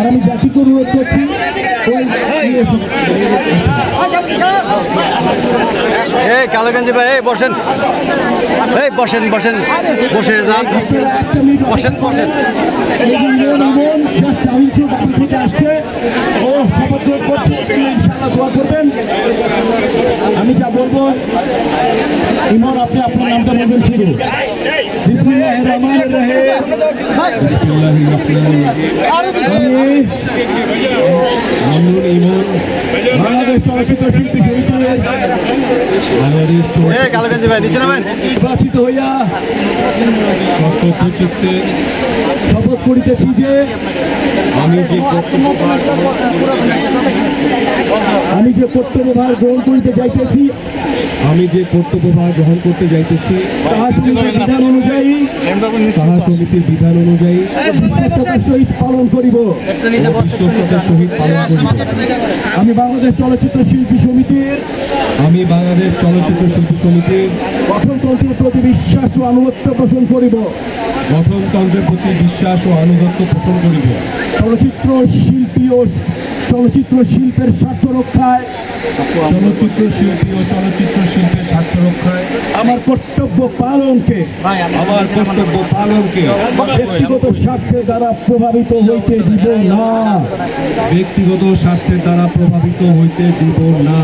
আমি জাতিকে অনুরোধ করছি কালোগঞ্জি ভাই বসেন, বসেন বসেন, বসে যান, বসেন বসেন। আসছে ও শপথ গ্রহণ করছে, ইনশাআল্লাহ দোয়া করবেন। আমি যা বলবো ইমন আপনি আপনার নামটা বলবেন শুরু। বিসমিল্লাহির রহমানির রহিম। বাংলাদেশ চলচ্চিত্র শিল্পী সমিতির কালোগঞ্জি ভাই নিচে নামেন। নির্বাচিত হইয়া শপথ করিতেছি যে আমি যে কর্তব্যভার গ্রহণ করিতে যাইতেছি, তাহা সমিতির বিধান অনুযায়ী বিশ্বস্ততার সহিত পালন করিব। আমি বাংলাদেশ চলচ্চিত্র শিল্পী সমিতির গঠনতন্ত্রের প্রতি বিশ্বাস ও আনুগত্য পোষণ করিব। চলচ্চিত্র শিল্পের স্বার্থ রক্ষায় আমার কর্তব্য পালনকে ব্যক্তিগত স্বার্থের দ্বারা প্রভাবিত হইতে দিব না।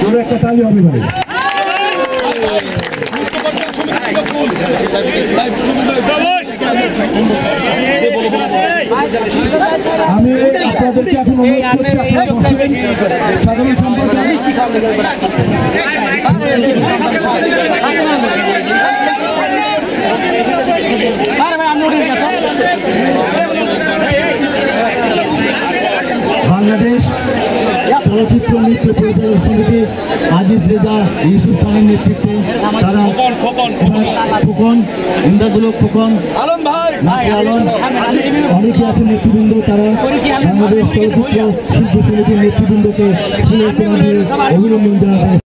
জোরে একটা তালি হবে ভাই। আমি আপনাদেরকে এখন অনুরোধ করছি সাধারণ সম্পাদক বাংলাদেশ চলচ্চিত্র নৃত্য পরিচালক সমিতি আজিজ রেজা ইউসুফ খানের নেতৃত্বে তারা ফুকন ইন্দাজুলক ফুকন আলম অনেকে আছেন নেতৃবৃন্দ, তারা বাংলাদেশ চলচ্চিত্র শিল্প সমিতির নেতৃবৃন্দকে ফুলের তোড়া দিয়ে অভিনন্দন জানাতে